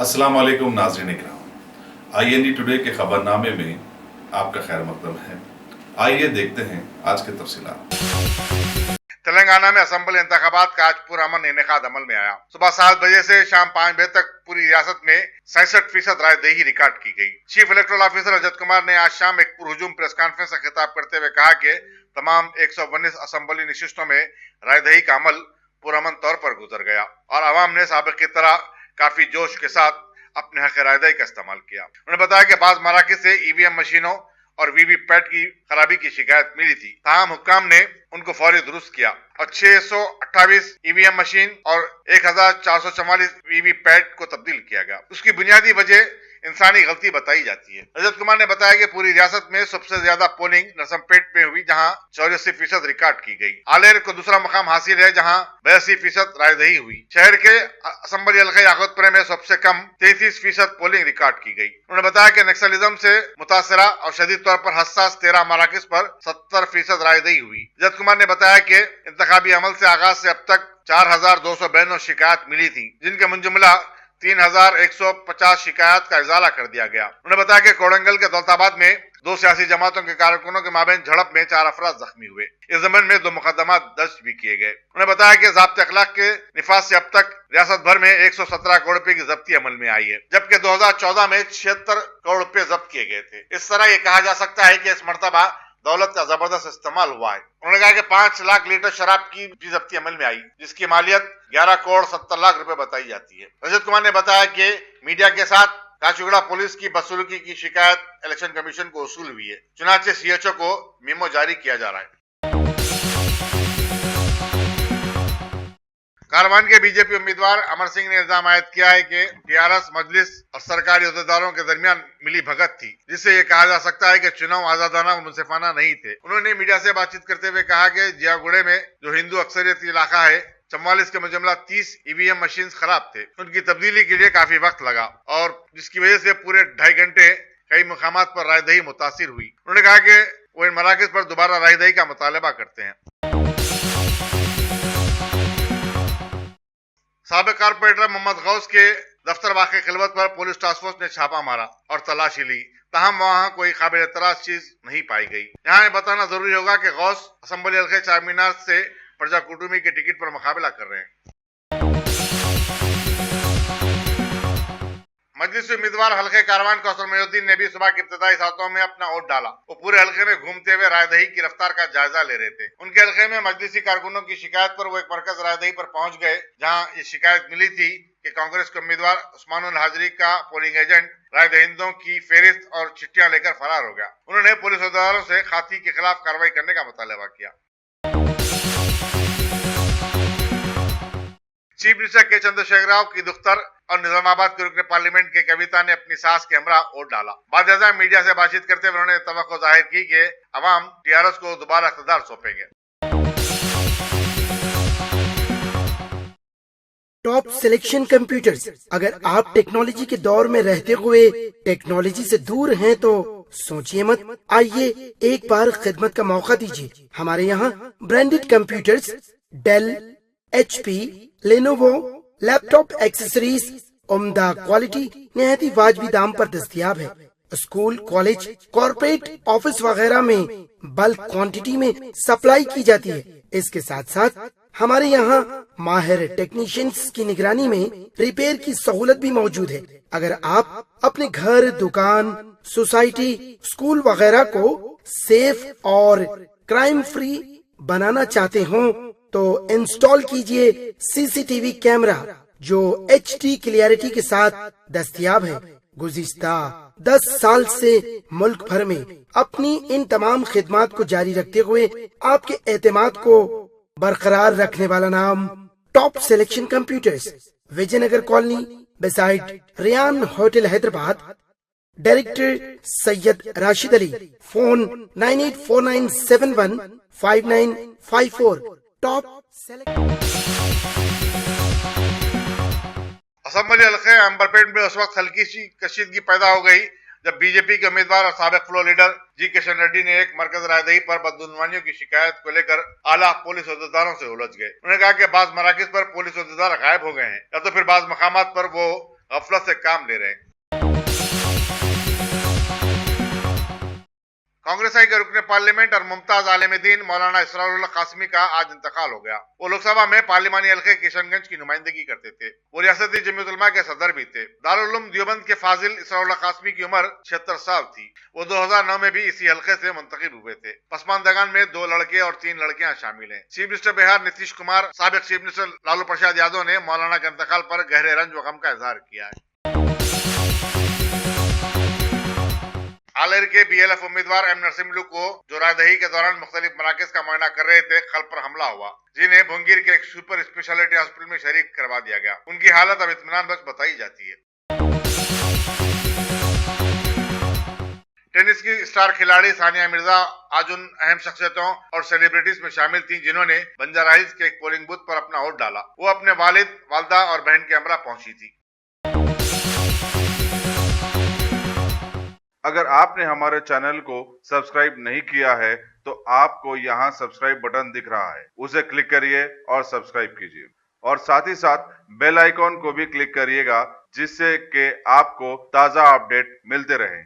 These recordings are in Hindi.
अस्सलाम वालेकुम नाज़रीन इकराम। IND टुडे के खबरनामे में आपका खैर मकदम है। आइए देखते हैं आज के तफसीलात। तेलंगाना में असेंबली इंतखाबात का आज पुरअमन इनेकाद अमल में आया। सुबह 7 बजे से शाम 5 बजे तक पूरी रियासत में 67% रायदही रिकॉर्ड की गई। Chief electoral officer Rajat Kumar ने आज शाम एक पुरहुजूम प्रेस कॉन्फ्रेंस से खिताब करते हुए कहा कि तमाम 119 असेंबली नशिस्तों में रायदही का अमल पुरअमन तौर पर गुजर गया और आवाम ने साबिक की तरह काफी जोश के साथ अपने हक रायदही का इस्तेमाल किया। उन्होंने बताया कि बाज मराकज से EVM मशीनों और वीवीपैट की खराबी की शिकायत मिली थी, ताहम हुक्काम ने उनको फौरी दुरुस्त किया और 628 EVM मशीन और 1444 वीवीपैट को तब्दील किया गया। उसकी बुनियादी वजह इंसानी गलती बताई जाती है। रजत कुमार ने बताया कि पूरी रियासत में सबसे ज्यादा पोलिंग नरसमपेट में हुई, जहां 84% रिकॉर्ड की गई। आलेर को दूसरा मुकाम हासिल है, जहां 82% रायदही हुई। शहर के असेंबली हल्के याकूतपुरा में सबसे कम 33% पोलिंग रिकॉर्ड की गई। उन्होंने बताया कि नक्सलिज्म से मुतासरा और शदीद तौर पर हसास 13 मराकज पर 70% रायदही हुई। रजत कुमार ने बताया कि इंतखाबी अमल से आगाज से अब तक 4292 शिकायत मिली थी, जिनके मुंजमला 3150 शिकायत का इजाला कर दिया गया। उन्होंने बताया कि कोडंगल के दौलताबाद में 2 सियासी जमातों के कारकुनों के माबैन झड़प में 4 अफराद जख्मी हुए। इस जमीन में 2 मुकदमा दर्ज भी किए गए। उन्होंने बताया कि ज़ाब्ते अखलाक के निफाज से अब तक रियासत भर में 117 करोड़ रुपए की जब्ती अमल में आई है, जबकि 2014 में 76 करोड़ रुपए जब्त किए गए थे। इस तरह यह कहा जा सकता है कि इस मर्तबा दौलत का जबरदस्त इस्तेमाल हुआ है। उन्होंने कहा कि 5 लाख लीटर शराब की भी जब्ती अमल में आई, जिसकी मालियत 11 करोड़ 70 लाख रुपए बताई जाती है। रजत कुमार ने बताया कि मीडिया के साथ काचीगुड़ा पुलिस की बदसलूकी की शिकायत इलेक्शन कमीशन को वसूल हुई है, चुनाचे CHO को मेमो जारी किया जा रहा है। कारवान के बीजेपी उम्मीदवार अमर सिंह ने इल्जाम आयद किया है कि TRS मजलिस और सरकारी अहदेदारों के दरमियान मिली भगत थी, जिससे ये कहा जा सकता है कि चुनाव आजादाना और मुंसिफाना नहीं थे। उन्होंने मीडिया से बातचीत करते हुए कहा कि जियागुड़े में जो हिंदू अक्सरियत इलाका है, 44 के मुजमला 30 EVM मशीन खराब थे। उनकी तब्दीली के लिए काफी वक्त लगा और जिसकी वजह से पूरे 2.5 घंटे कई मुकामात पर रायदही मुतासिर हुई। उन्होंने कहा कि वो इन मराकज पर दोबारा रायदही का मुतालबा करते हैं। साबिक कारपोरेटर मोहम्मद गौस के दफ्तर वाक़ खिलवत पर पुलिस टास्क फोर्स ने छापा मारा और तलाशी ली, ताहम वहां कोई काबिल एतराज चीज नहीं पाई गई। यहाँ बताना जरूरी होगा कि गौस असेंबली हल्के चार मीनार से प्रजा कुटुंबी के टिकट पर मुकाबला कर रहे हैं। मजलिस उम्मीदवार हल्के कारवान कौसर मोहिउद्दीन ने भी सुबह की इब्तिदाई सातों में अपना वोट डाला। वो पूरे हल्के में घूमते हुए रायदही की रफ्तार का जायजा ले रहे थे। उनके हल्के में मजलिसी कारकुनों की शिकायत पर वो एक मरकज रायदही पर पहुंच गए, जहां ये शिकायत मिली थी कि कांग्रेस के उम्मीदवार उस्मानुल हाजरी का पोलिंग एजेंट रायदहिंदों की फेरिस्त और चिट्ठियां लेकर फरार हो गया। उन्होंने पुलिस अहदेदारों से खाती के खिलाफ कार्रवाई करने का मुतालबा किया। चीफ मिनिस्टर के चंद्रशेखर राव की दुख्तर और निजामाबाद के रुकने पार्लियामेंट के कविता ने अपनी सास के हमरा वोट डाला। बाद मीडिया से बातचीत करते हुए उन्होंने तवक्को जाहिर की कि अवाम TRS को दोबारा इख्तियार सौंपेंगे। Top selection computers. अगर आप टेक्नोलॉजी के दौर में रहते हुए टेक्नोलॉजी से दूर हैं तो सोचिए मत, आइए एक बार खिदमत का मौका दीजिए। हमारे यहाँ branded computers Dell, HP, Lenovo, laptop accessories उम्दा क्वालिटी निहायती वाजबी दाम पर दस्तयाब है। स्कूल, कॉलेज, कॉर्पोरेट, ऑफिस वगैरह में बल्क क्वांटिटी में सप्लाई की जाती है। इसके साथ साथ हमारे यहाँ माहिर टेक्नीशियंस की निगरानी में रिपेयर की सहूलत भी मौजूद है। अगर आप अपने घर, दुकान, सोसाइटी, स्कूल वगैरह को सेफ और क्राइम फ्री बनाना चाहते हो तो इंस्टॉल कीजिए CCTV कैमरा जो HD क्लियरिटी के साथ दस्तयाब है। गुज़िश्ता 10 साल से मुल्क भर में अपनी इन तमाम खिदमात को जारी रखते हुए आपके एतमाद को बरकरार रखने वाला नाम top selection computers, Vijayanagar colony beside Riyan hotel Hyderabad. Director Syed Rashid Ali. Phone 9849715954। Top assembly हल्के अंबरपेट में उस वक्त हल्की सी कशीदगी पैदा हो गई जब बीजेपी के उम्मीदवार और साबिक floor leader G Kishan Reddy ने एक मरकज रायदही पर बदगुमानियों की शिकायत को लेकर आला पुलिस अहदेदारों से उलझ गए। उन्होंने कहा कि बाज मराकज पर पुलिस अहदेदार गायब हो गए हैं या तो फिर बाज मकामात पर वो गफलत से काम ले रहे हैं। कांग्रेस के रुकने पार्लियामेंट और मुमताज आलिमुद्दीन मौलाना इसरारुल्लाह कासमी का आज इंतकाल हो गया। वो लोकसभा में पार्लिमानी हल्के किशनगंज की नुमाइंदगी करते थे। वो रियासती जमीयत उलमा के सदर भी थे। दारुल उलूम देवबंद के फाजिल इसरारुल्लाह कासमी की उम्र 76 साल थी। वो 2009 में भी इसी हल्के से मुंतखब हुए थे। पसमानदगान में 2 लड़के और 3 लड़कियां शामिल हैं। चीफ मिनिस्टर बिहार नीतीश कुमार, साबिक चीफ मिनिस्टर लालू प्रसाद यादव ने मौलाना के इंतकाल पर गहरे रंज व गम का इजहार किया है। आलेर के BLF उम्मीदवार M नरसिम्लू को जो रायदही के दौरान मुख्तलिफ मराकज का मुआयना कर रहे थे, कल पर हमला हुआ, जिन्हें भुंगीर के एक सुपर स्पेशलिटी हॉस्पिटल में शरीक करवा दिया गया। उनकी हालत अब इत्मीनान बख्श बताई जाती है। टेनिस की स्टार खिलाड़ी सानिया मिर्जा आज उन अहम शख्सियतों और सेलिब्रिटीज में शामिल थी जिन्होंने बंजारा हिल्स के एक पोलिंग बूथ पर अपना वोट डाला। वो अपने वालिद, वालदा और बहन के हमरा पहुंची थी। अगर आपने हमारे चैनल को सब्सक्राइब नहीं किया है तो आपको यहाँ सब्सक्राइब बटन दिख रहा है, उसे क्लिक करिए और सब्सक्राइब कीजिए और साथ ही साथ बेल आइकॉन को भी क्लिक करिएगा जिससे कि आपको ताजा अपडेट मिलते रहें।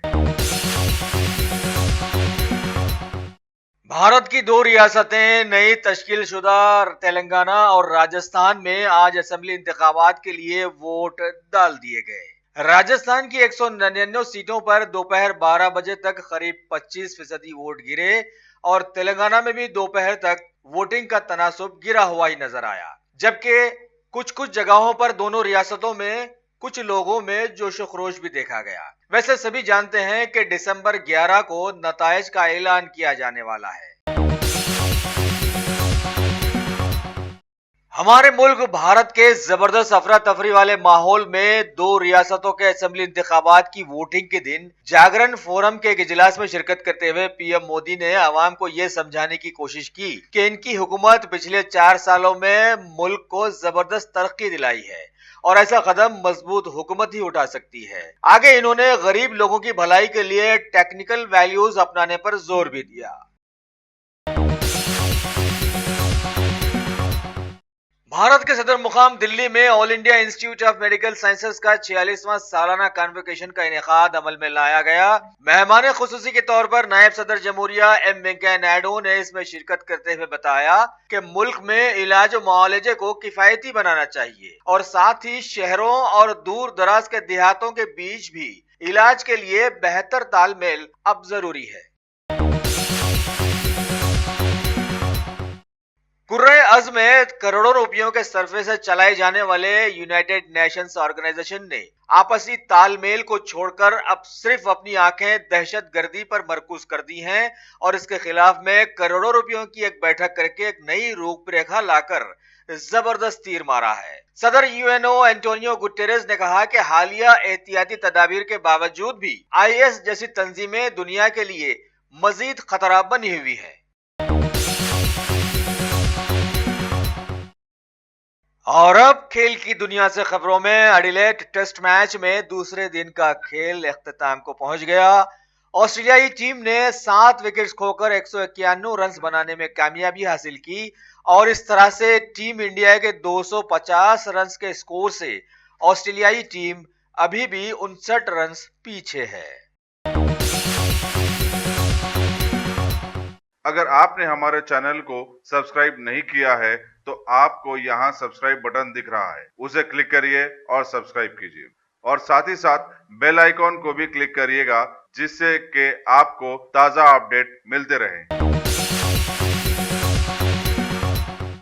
भारत की 2 रियासतें नई तश्कीलशुदा तेलंगाना और राजस्थान में आज असेंबली इंतखाबात के लिए वोट डाल दिए गए। राजस्थान की 199 सीटों पर दोपहर 12 बजे तक करीब 25% वोट गिरे और तेलंगाना में भी दोपहर तक वोटिंग का तनासुब गिरा हुआ ही नजर आया, जबकि कुछ जगहों पर दोनों रियासतों में कुछ लोगों में जोश खरोश भी देखा गया। वैसे सभी जानते हैं कि दिसंबर 11 को नताइज का ऐलान किया जाने वाला है। हमारे मुल्क भारत के जबरदस्त अफरा तफरी वाले माहौल में 2 रियासतों के असेंबली इंतखाबात की वोटिंग के दिन जागरण फोरम के एक इजलास में शिरकत करते हुए पीएम मोदी ने आवाम को यह समझाने की कोशिश की कि इनकी हुकूमत पिछले 4 सालों में मुल्क को जबरदस्त तरक्की दिलाई है और ऐसा कदम मजबूत हुकूमत ही उठा सकती है। आगे इन्होंने गरीब लोगों की भलाई के लिए टेक्निकल वैल्यूज अपनाने पर जोर भी दिया। भारत के सदर मुकाम दिल्ली में all India institute of medical sciences का 46वां सालाना कॉन्वोकेशन का इनेकाद अमल में लाया गया। मेहमान खुसूसी के तौर पर नायब सदर जमहूरिया एम वेंकैया नायडू ने इसमें शिरकत करते हुए बताया कि मुल्क में इलाज और मुआवजे को किफायती बनाना चाहिए और साथ ही शहरों और दूर दराज के देहातों के बीच भी इलाज के लिए बेहतर तालमेल अब जरूरी है। कुर्रे-अज़्म में करोड़ों रुपयों के सरफे से चलाए जाने वाले यूनाइटेड नेशंस ऑर्गेनाइजेशन ने आपसी तालमेल को छोड़कर अब सिर्फ अपनी आंखें दहशतगर्दी पर मरकूज कर दी हैं और इसके खिलाफ में करोड़ों रुपयों की एक बैठक करके एक नई रूपरेखा लाकर जबरदस्त तीर मारा है। सदर यूएनओ एंटोनियो गुटेरेस ने कहा कि हालिया एहतियाती तदाबीर के बावजूद भी IS जैसी तंजीमें दुनिया के लिए मजीद खतरा बनी हुई है। और अब खेल की दुनिया से खबरों में एडिलेड टेस्ट मैच में दूसरे दिन का खेल इख्तिताम को पहुंच गया। ऑस्ट्रेलियाई टीम ने 7 विकेट्स खोकर 191 रन बनाने में कामयाबी हासिल की और इस तरह से टीम इंडिया के 250 रन के स्कोर से ऑस्ट्रेलियाई टीम अभी भी 59 रन पीछे है। अगर आपने हमारे चैनल को सब्सक्राइब नहीं किया है तो आपको यहाँ सब्सक्राइब बटन दिख रहा है, उसे क्लिक करिए और सब्सक्राइब कीजिए और साथ ही साथ बेल आइकॉन को भी क्लिक करिएगा जिससे कि आपको ताजा अपडेट मिलते रहें।